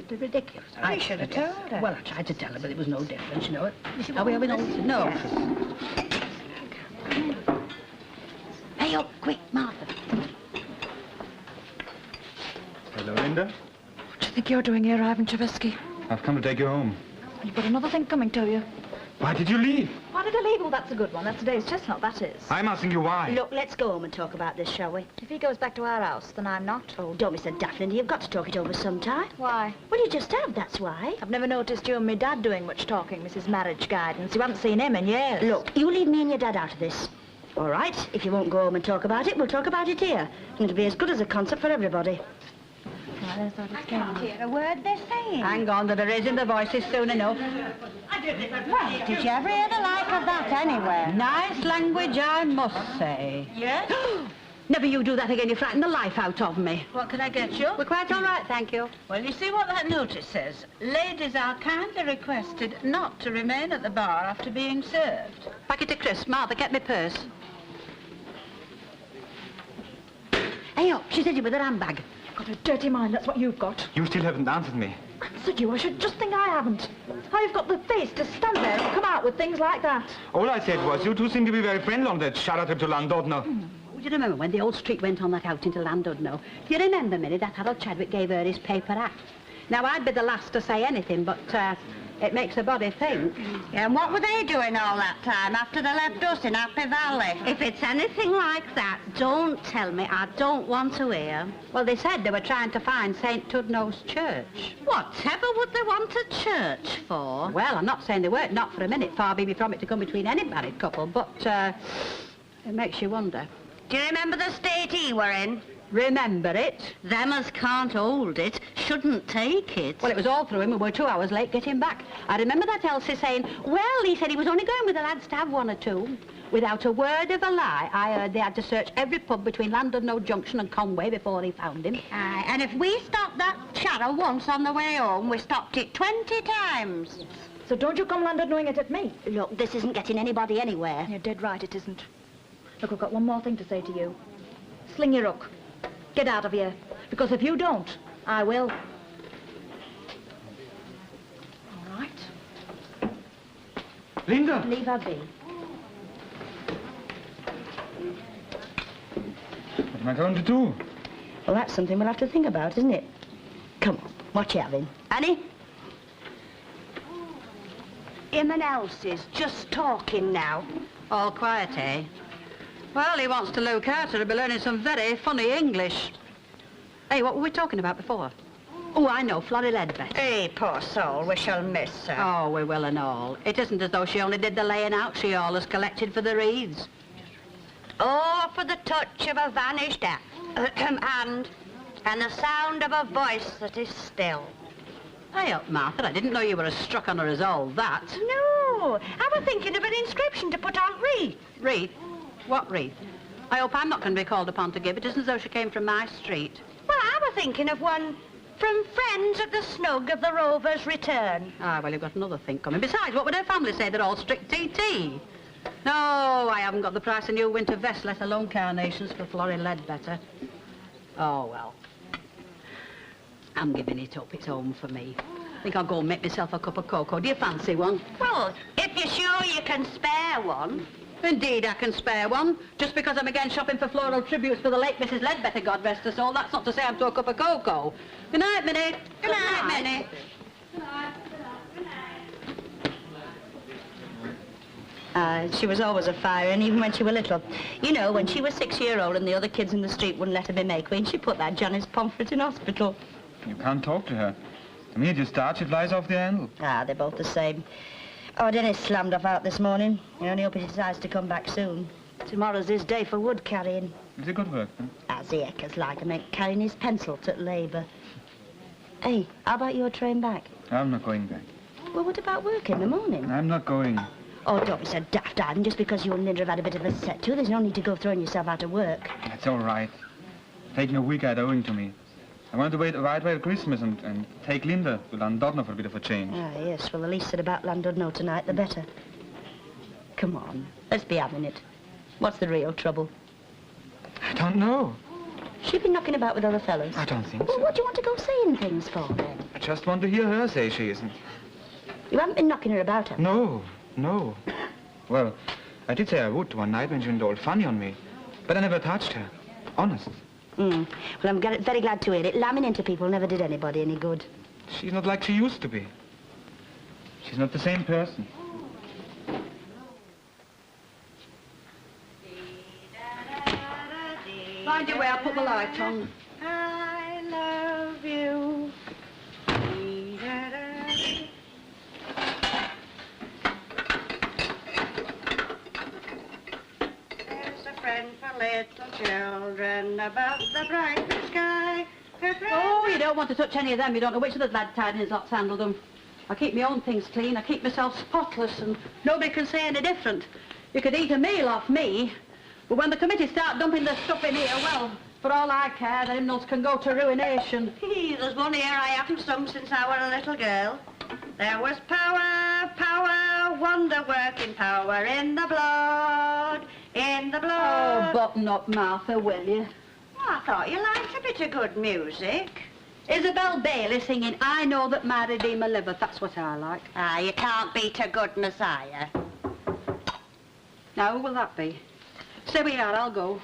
perfectly ridiculous. I should have told her. Well, I tried to tell her, but it was no difference, you know. Are we having all this? No. Yes. Hey, up, quick, Martha. Hello, Linda. What do you think you're doing here, Ivan Chavesky? I've come to take you home. You've got another thing coming to you. Why did you leave? Why did I leave? Well, that's a good one. That's today's chestnut, that is. I'm asking you why. Look, let's go home and talk about this, shall we? If he goes back to our house, then I'm not. Oh, don't be so daft, Linda. You've got to talk it over sometime. Why? Well, you just have, that's why. I've never noticed you and me dad doing much talking, Mrs. Marriage Guidance. You haven't seen him in years. Look, you leave me and your dad out of this. All right, if you won't go home and talk about it, we'll talk about it here. And it'll be as good as a concert for everybody. I can't hear a word they're saying. Hang on, they'll be raising their voices soon enough. Well, did you ever hear the like of that anywhere? Nice language, I must say. Yes? Never you do that again, you frighten the life out of me. What can I get you? We're quite all right, thank you. Well, you see what that notice says? Ladies are kindly requested not to remain at the bar after being served. Packet of crisps, Martha, get me purse. Hey, up, she's in with her handbag. You've got a dirty mind, that's what you've got. You still haven't answered me. Answered you? I should just think I haven't. How you've got the face to stand there and come out with things like that. All I said was you two seem to be very friendly on that shout-out trip to Llandudno. Do you remember when the old street went on that out into Llandudno? Do you remember, Minnie, that Harold Chadwick gave her his paper act? Now, I'd be the last to say anything, but it makes a body think. Yeah, and what were they doing all that time after they left us in Happy Valley? If it's anything like that, don't tell me. I don't want to hear. Well, they said they were trying to find St. Tudno's church. Whatever would they want a church for? Well, I'm not saying they weren't, not for a minute. Far be me from it to come between any married couple, but it makes you wonder. Do you remember the state he were in? Remember it? Them as can't hold it shouldn't take it. Well, it was all through him. We were 2 hours late getting back. I remember that Elsie saying, well, he said he was only going with the lads to have one or two. Without a word of a lie, I heard they had to search every pub between Llandudno Junction and Conway before he found him. Aye, and if we stopped that channel once on the way home, we stopped it 20 times. So don't you come Llandudnoing it at me. Look, this isn't getting anybody anywhere. You're dead right, it isn't. Look, I've got one more thing to say to you. Sling your hook. Get out of here. Because if you don't, I will. All right. Linda! Leave her be. What am I going to do? Well, that's something we'll have to think about, isn't it? Come on, what you having? Annie? Him and Elsie's just talking now. All quiet, eh? Well, he wants to look out. He'll be learning some very funny English. Hey, what were we talking about before? Oh, I know, Florrie Ledbetter. Hey, poor soul, we shall miss her. Oh, we will and all. It isn't as though she only did the laying out. She always collected for the reeds. Oh, for the touch of a vanished hand and the sound of a voice that is still. Hey up, Martha. I didn't know you were as struck on her as all that. No, I was thinking of an inscription to put on wreath. Wreath? What wreath? I hope I'm not going to be called upon to give it. It isn't as though she came from my street. Well, I was thinking of one from friends at the snug of the Rovers' return. Ah, well, you've got another thing coming. Besides, what would her family say? They're all strict TT. No, I haven't got the price of new winter vest, let alone carnations for Florrie Ledbetter. Oh, well. I'm giving it up. It's home for me. I think I'll go and make myself a cup of cocoa. Do you fancy one? Well, if you're sure you can spare one. Indeed, I can spare one. Just because I'm again shopping for floral tributes for the late Mrs. Ledbetter, God rest her soul, that's not to say I'm to a cup of cocoa. Good night, Minnie. Good night, Minnie. She was always a fire, and even when she was little. You know, when she was 6-year-old and the other kids in the street wouldn't let her be May Queen, she put that Janice Pomfret in hospital. You can't talk to her. The minute you start, she flies off the handle. Ah, they're both the same. Oh, Dennis slammed off out this morning. I only hope he decides to come back soon. Tomorrow's his day for wood carrying. Is it good work, then? As the Eckers like him, carrying his pencil to labour. Hey, how about your train back? I'm not going back. Well, what about work in the morning? I'm not going. Oh, don't be so daft, Ivan. Just because you and Linda have had a bit of a set to, there's no need to go throwing yourself out of work. That's all right. Taking a week out owing to me. I wanted to wait right away at Christmas and take Linda to Llandudno for a bit of a change. Ah, yes. Well, the least said about Llandudno tonight, the better. Come on. Let's be having it. What's the real trouble? I don't know. She been knocking about with other fellas? I don't think Well, so. what do you want to go saying things for, then? I just want to hear her say she isn't. You haven't been knocking her about, have you? No, no. Well, I did say I would one night when she went all funny on me. But I never touched her. Honest. Well, I'm very glad to hear it. Lambing into people never did anybody any good. She's not like she used to be. She's not the same person. Mind you where I put the light on. I love you. There's a friend for little children above the bright sky. Oh, you don't want to touch any of them. You don't know which of the Glad Tidings lots handle them. I keep my own things clean. I keep myself spotless, and nobody can say any different. You could eat a meal off me, but when the committee start dumping their stuff in here, well, for all I care, the hymnals can go to ruination. There's one here I haven't sung since I were a little girl. There was power, power, wonder-working power in the blood, in the blood. Oh, button up, Martha, will you? I thought you liked a bit of good music. Isabel Bailey singing I Know That My Redeemer Liveth, that's what I like. Ah, you can't beat a good Messiah. Now, who will that be? Stay where you are, I'll go.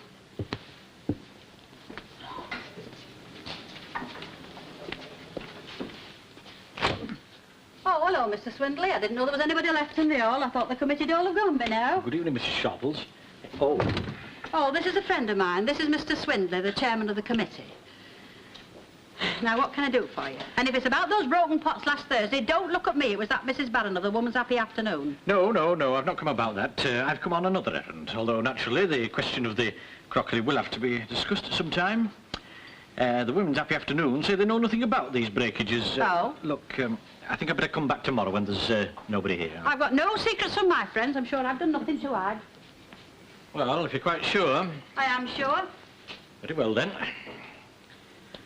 Oh, hello, Mr. Swindley. I didn't know there was anybody left in the hall. I thought the committee'd all have gone by now. Good evening, Mrs. Sharples. Oh. Oh, this is a friend of mine. This is Mr. Swindley, the chairman of the committee. Now, what can I do for you? And if it's about those broken pots last Thursday, don't look at me. It was that Mrs. Barron of the Woman's Happy Afternoon. No, I've not come about that. I've come on another errand, although naturally the question of the crockery will have to be discussed at some time. The Women's Happy Afternoon say they know nothing about these breakages. Oh? Look, I think I'd better come back tomorrow when there's nobody here. I've got no secrets from my friends. I'm sure I've done nothing to hide. Well, if you're quite sure. I am sure. Very well, then.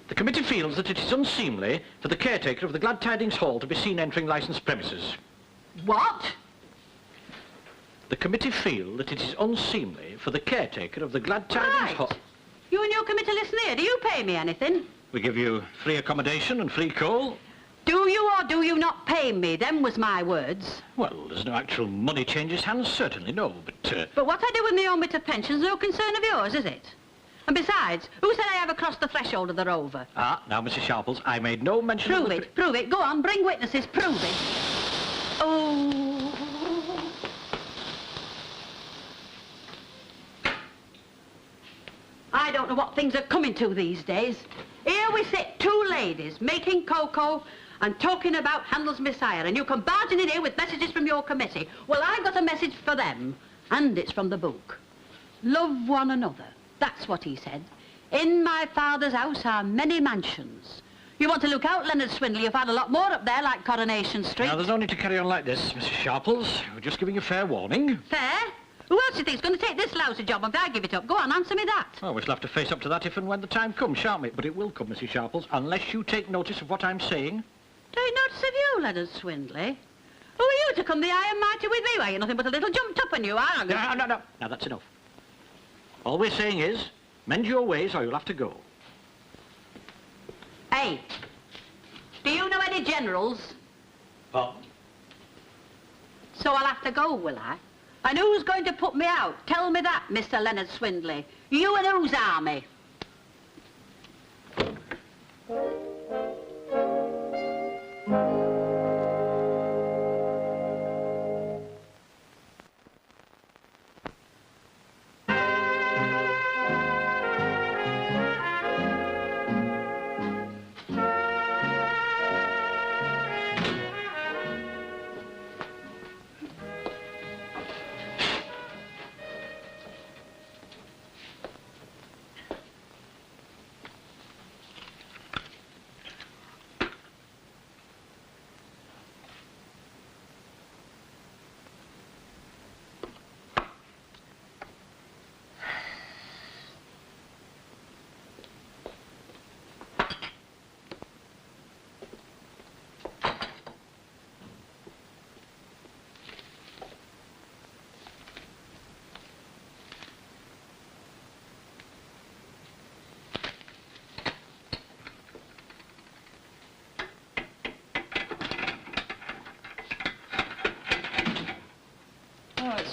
The committee feels that it is unseemly for the caretaker of the Glad Tidings Hall to be seen entering licensed premises. What? The committee feel that it is unseemly for the caretaker of the Glad Tidings Hall... You and your committee listen here. Do you pay me anything? We give you free accommodation and free coal. Do you or do you not pay me? Them was my words. Well, there's no actual money changes hands, certainly, no, but... But what I do with my own bit of pension's no concern of yours, is it? And besides, who said I ever crossed the threshold of the Rover? Ah, now, Mrs. Sharples, I made no mention of... Prove it. Go on, bring witnesses, prove it. Oh... I don't know what things are coming to these days. Here we sit, two ladies, making cocoa and talking about Handel's Messiah, and you come barging in here with messages from your committee. Well, I've got a message for them, and it's from the book. Love one another. That's what he said. In my Father's house are many mansions. You want to look out, Leonard Swindley. You've had a lot more up there, like Coronation Street. Now, there's no need to carry on like this, Mrs. Sharples. We're just giving you fair warning. Fair? Who else do you think's going to take this lousy job if I give it up? Go on, answer me that. Well, we shall have to face up to that if and when the time comes, shan't we? But it will come, Mrs. Sharples, unless you take notice of what I'm saying. Take notice of you, Leonard Swindley? Who are you to come the high and mighty with me? Why, you're nothing but a little jumped up on you, aren't you? No. Now, that's enough. All we're saying is, mend your ways or you'll have to go. Hey, do you know any generals? What? So I'll have to go, will I? And who's going to put me out? Tell me that, Mr. Leonard Swindley. You and whose army?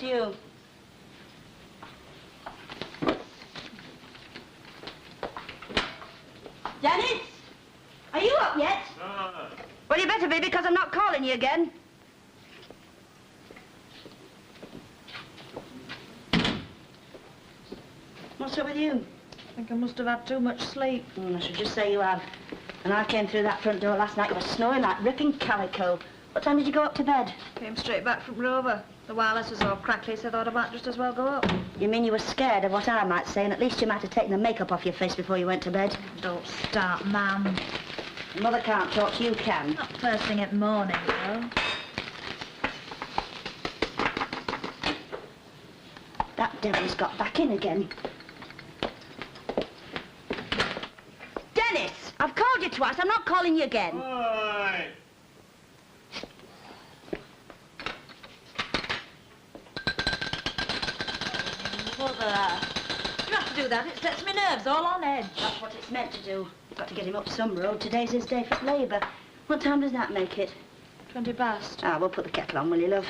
it's you. Dennis? Are you up yet? No. Well, you better be, because I'm not calling you again. What's up with you? I think I must have had too much sleep. I should just say you have. And I came through that front door last night, you were snoring like ripping calico. What time did you go up to bed? Came straight back from Rover. The wireless was all crackly, so I thought I might just as well go up. You mean you were scared of what I might say, and at least you might have taken the makeup off your face before you went to bed? Don't start, ma'am. Mother can't talk, you can. Not first thing in the morning, though. That devil's got back in again. Dennis! I've called you twice, I'm not calling you again. Oi! Mother. You have to do that. It sets my nerves all on edge. That's what it's meant to do. Got to get him up some road. Today's his day for labour. What time does that make it? 20 past. Ah, we'll put the kettle on, will you, love?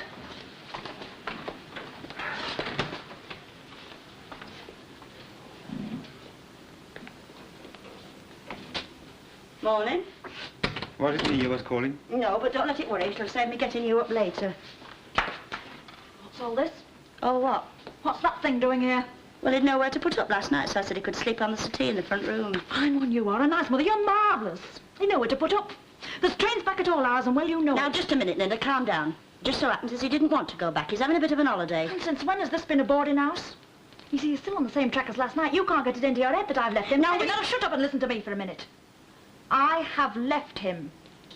Morning. Was it me you was calling? No, but don't let it worry. It'll save me getting you up later. What's all this? Oh, what? What's that thing doing here? Well, he'd nowhere to put up last night, so I said he could sleep on the settee in the front room. Fine one you are. A nice mother. You're marvellous. You know where to put up. There's trains back at all hours, and well, you know Now, it. just a minute, Linda. Calm down. Just so happens as he didn't want to go back. He's having a bit of an holiday. And since when has this been a boarding house? You see, he's still on the same track as last night. You can't get it into your head that I've left him. Now, Now, shut up and listen to me for a minute. I have left him.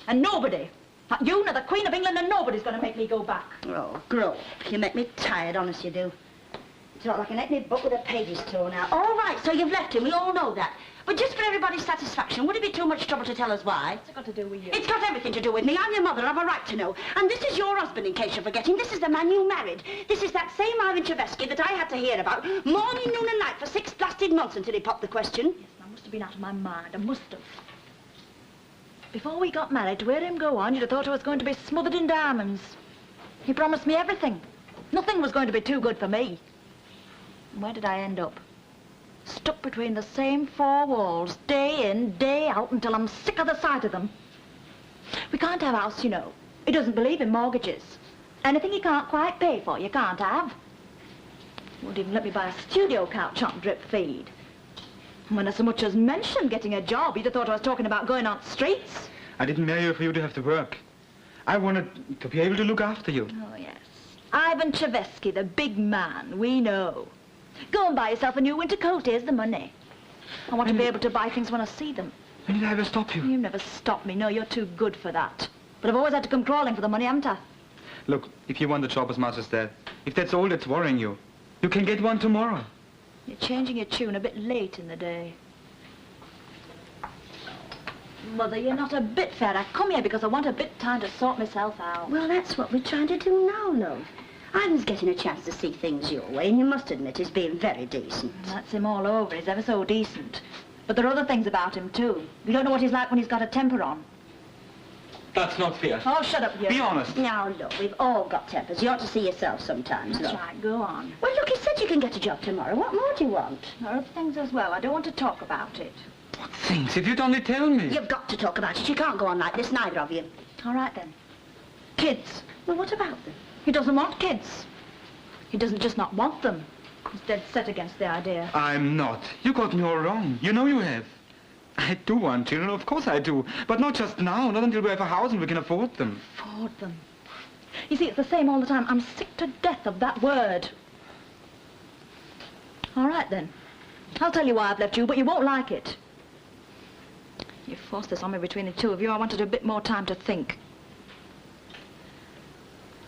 And nobody, not you, nor the Queen of England, and nobody's going to make me go back. Oh, grow up. You make me tired, honest you do. It's not like an ethnic book with the pages torn out. All right, so you've left him. We all know that. But just for everybody's satisfaction, would it be too much trouble to tell us why? What's it got to do with you? It's got everything to do with me. I'm your mother. I've a right to know. And this is your husband, in case you're forgetting. This is the man you married. This is that same Ivan Chevesky that I had to hear about morning, noon and night for 6 blasted months until he popped the question. Yes, I must have been out of my mind. I must have. Before we got married, to hear him go on, you'd have thought I was going to be smothered in diamonds. He promised me everything. Nothing was going to be too good for me. And where did I end up? Stuck between the same 4 walls, day in, day out, until I'm sick of the sight of them. We can't have a house, you know. He doesn't believe in mortgages. Anything you can't quite pay for, you can't have. He won't even let me buy a studio couch on drip feed. And when I so much as mentioned getting a job, you'd have thought I was talking about going on the streets. I didn't marry you for you to have to work. I wanted to be able to look after you. Oh, yes. Ivan Chevesky, the big man, we know. Go and buy yourself a new winter coat. Here's the money. I want to be able to buy things when I see them. When did I ever stop you? You never stop me. No, you're too good for that. But I've always had to come crawling for the money, haven't I? Look, if you want the job as much as that, if that's all that's worrying you, you can get one tomorrow. You're changing your tune a bit late in the day. Mother, you're not a bit fair. I come here because I want a bit of time to sort myself out. Well, that's what we're trying to do now, love. Ivan's getting a chance to see things your way, and you must admit he's being very decent. That's him all over. He's ever so decent. But there are other things about him, too. You don't know what he's like when he's got a temper on. That's not fair. Oh, shut up, you. Be honest. Now, look, we've all got tempers. You ought to see yourself sometimes, That's love. right, go on. Well, look, he said you can get a job tomorrow. What more do you want? There are other things as well. I don't want to talk about it. What things? If you'd only tell me. You've got to talk about it. You can't go on like this, neither of you. All right, then. Kids. Well, what about them? He doesn't want kids. He doesn't just not want them. He's dead set against the idea. I'm not. You got me all wrong. You know you have. I do want children, of course I do. But not just now, not until we have a house and we can afford them. Afford them. You see, it's the same all the time. I'm sick to death of that word. All right, then. I'll tell you why I've left you, but you won't like it. You forced this on me between the two of you. I wanted a bit more time to think.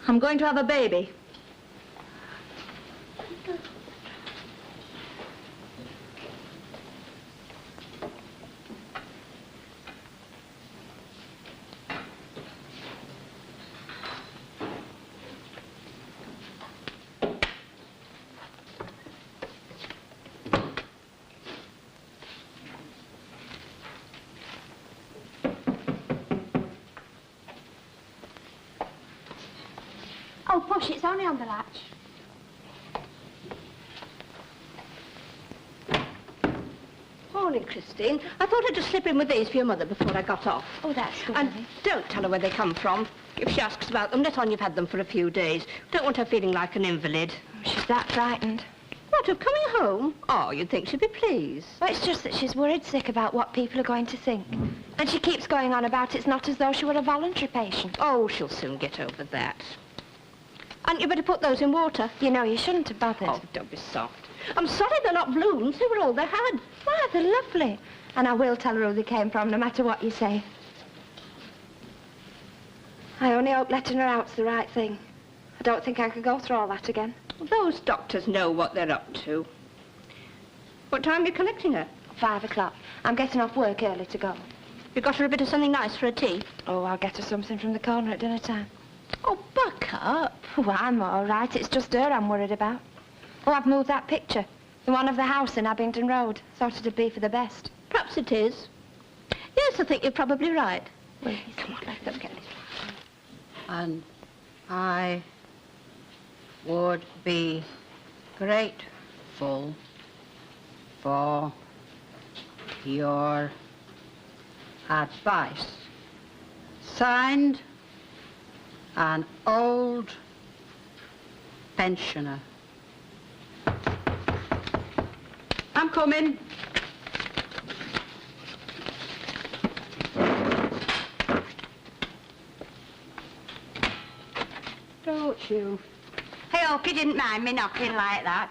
I'm going to have a baby. Oh, push, it's only on the latch. Christine. I thought I'd just slip in with these for your mother before I got off. Oh, that's good. And Lily. don't tell her where they come from. If she asks about them, let on you've had them for a few days. Don't want her feeling like an invalid. She's that frightened. What, of coming home? Oh, you'd think she'd be pleased. Well, it's just that she's worried sick about what people are going to think. And she keeps going on about it's not as though she were a voluntary patient. Oh, she'll soon get over that. And you better put those in water. You know, you shouldn't have bothered. Oh, don't be soft. I'm sorry they're not blooms. They were all they had. Why, they're lovely. And I will tell her who they came from, no matter what you say. I only hope letting her out's the right thing. I don't think I could go through all that again. Well, those doctors know what they're up to. What time are you collecting her? 5 o'clock. I'm getting off work early to go. You got her a bit of something nice for a tea? Oh, I'll get her something from the corner at dinner time. Oh, buck up. Oh, I'm all right. It's just her I'm worried about. Oh, I've moved that picture. The one of the house in Abington Road. Thought it'd be for the best. Perhaps it is. Yes, I think you're probably right. Well, Come on, let's get this. And I would be grateful for your advice. Signed, an old pensioner. I'm coming. Don't you? I hope you didn't mind me knocking like that.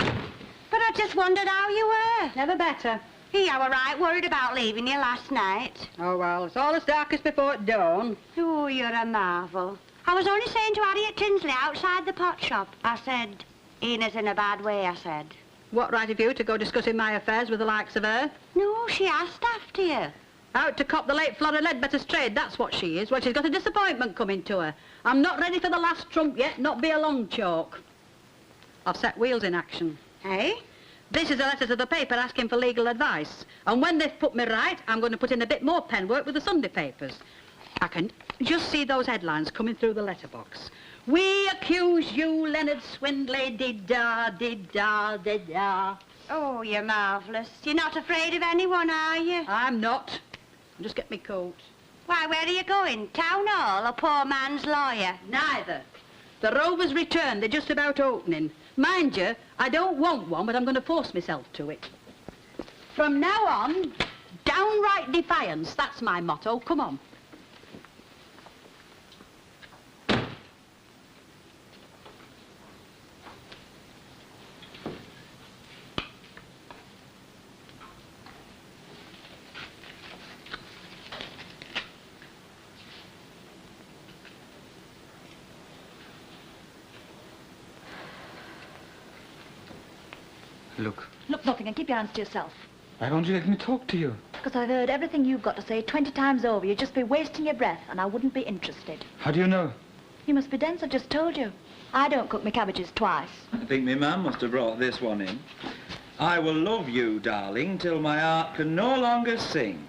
But I just wondered how you were. Never better. I were right worried about leaving you last night. Oh, well, it's all as dark as before dawn. Oh, you're a marvel. I was only saying to Harriet Tinsley outside the pot shop. I said, Ena's in a bad way, I said. What right have you to go discussing my affairs with the likes of her? No, she asked after you. Out to cop the late Flora Ledbetter's trade, that's what she is. Well, she's got a disappointment coming to her. I'm not ready for the last trump yet, not be a long chalk. I've set wheels in action. Hey? This is a letter to the paper asking for legal advice. And when they've put me right, I'm going to put in a bit more penwork with the Sunday papers. I can just see those headlines coming through the letterbox. We accuse you, Leonard Swindley, did-da, did-da, did-da. Oh, you're marvellous. You're not afraid of anyone, are you? I'm not. I'll just get me coat. Why, where are you going? Town hall or poor man's lawyer? Neither. The Rovers returned. They're just about opening. Mind you, I don't want one, but I'm going to force myself to it. From now on, downright defiance. That's my motto. Come on. Look, Look, nothing, and keep your hands to yourself. why won't you let me talk to you? Because I've heard everything you've got to say 20 times over. You'd just be wasting your breath, and I wouldn't be interested. How do you know? You must be dense, I've just told you. I don't cook my cabbages twice. I think my man must have brought this one in. I will love you, darling, till my heart can no longer sing.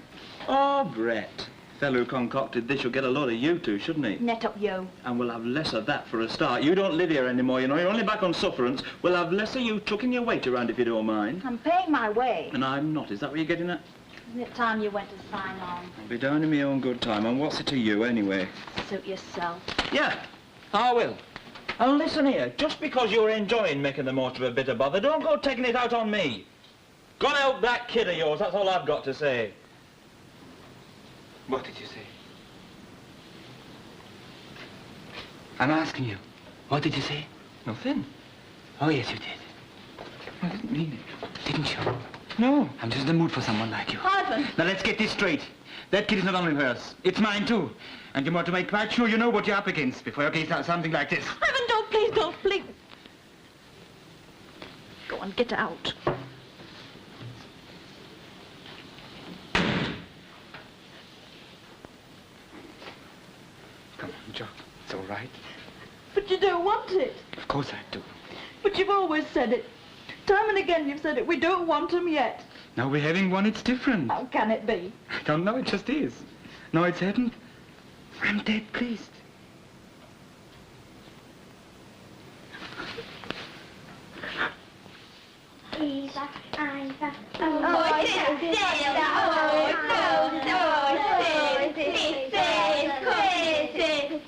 Oh, Brett. Fellow who concocted this will get a load of you two, shouldn't he? Net up you. And we'll have less of that for a start. You don't live here anymore, you know. You're only back on sufferance. We'll have less of you chucking your weight around if you don't mind. I'm paying my way. And I'm not. Is that what you're getting at? Isn't it time you went to sign on? I'll be down in my own good time. And what's it to you, anyway? Suit yourself. Yeah, I will. And listen here, just because you're enjoying making the most of a bit of bother, don't go taking it out on me. Go and help that kid of yours, that's all I've got to say. What did you say? I'm asking you. What did you say? Nothing. Oh, yes, you did. I didn't mean it. Didn't you? No. I'm just in the mood for someone like you. Ivan! Now, let's get this straight. That kid is not only hers. It's mine, too. And you want to make quite sure you know what you're up against before you get something like this. Ivan, don't, please don't, please. Go on, get out. Come on, Jock. It's all right. But you don't want it. Of course I do. But you've always said it. Time and again you've said it. We don't want them yet. Now we're having one, it's different. How can it be? I don't know, it just is. No, it's happened. I'm dead pleased. Eva, Iva. Oh, it is still. Crazy.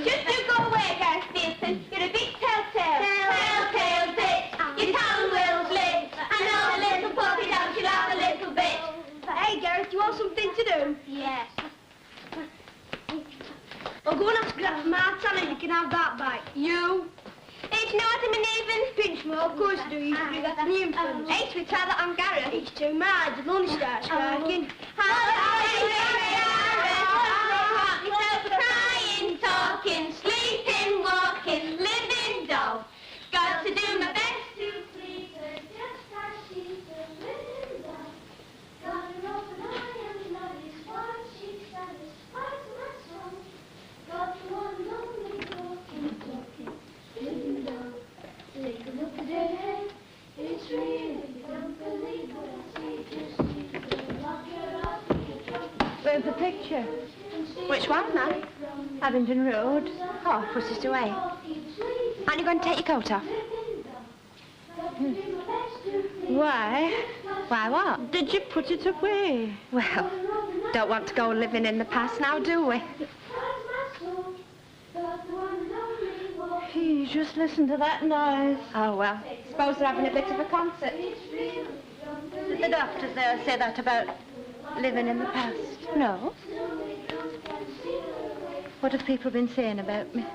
Just you go away, Gareth Pearson. You're a big telltale. Telltale bitch. Your tongue will slip. I know a little puppy down, she'll have a little bit. Hey, Gareth, you want something to do? Yes. Well, go and ask Glad Martha and you can have that back. You? It's not a even. Pinch me, of course you do. You can do that in the infants. Hey, we try that on Gareth. It's too mad. The money starts cracking. Crying, talking, sleeping, walking, living doll. Got to do my best to please her, just as she's a living doll. Got an open eye and that is why she satisfies my soul. Got one lonely walking, talking, living doll. Take a look at her head, it's really, don't believe what I see, just need to lock her up in the trunk. Where's the picture? Which one, Nan? Abingdon Road. Oh, put it away. Aren't you going to take your coat off? Why? Why what? Did you put it away? Well, don't want to go living in the past now, do we? Hey, just listen to that noise. Oh, well, suppose they're having a bit of a concert. Did the doctors there say that about living in the past? No. What have people been saying about me?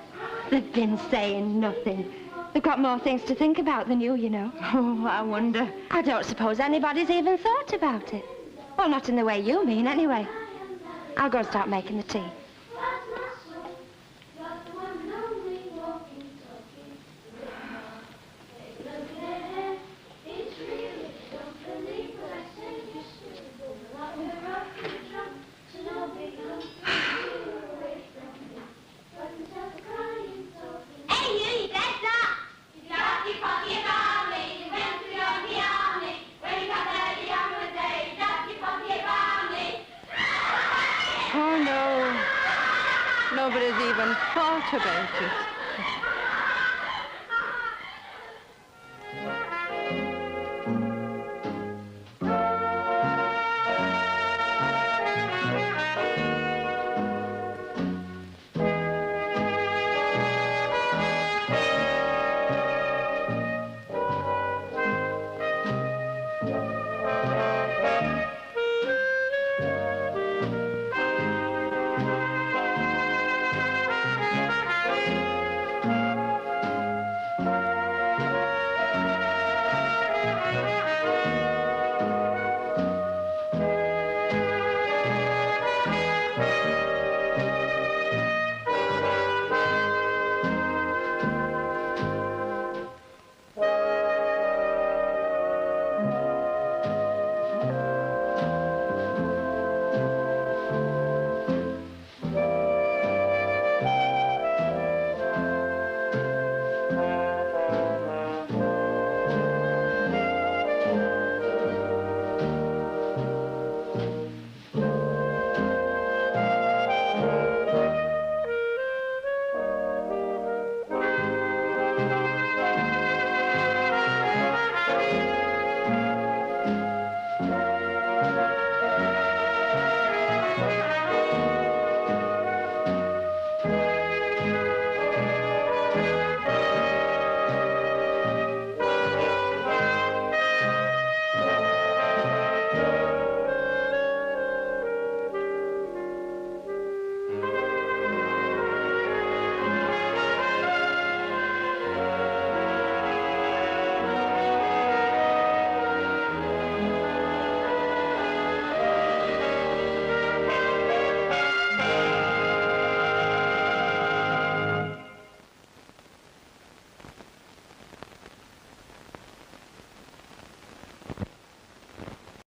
They've been saying nothing. They've got more things to think about than you know. Oh, I wonder. I don't suppose anybody's even thought about it. Well, not in the way you mean, anyway. I'll go and start making the tea. Oh, no. Nobody's even thought about it.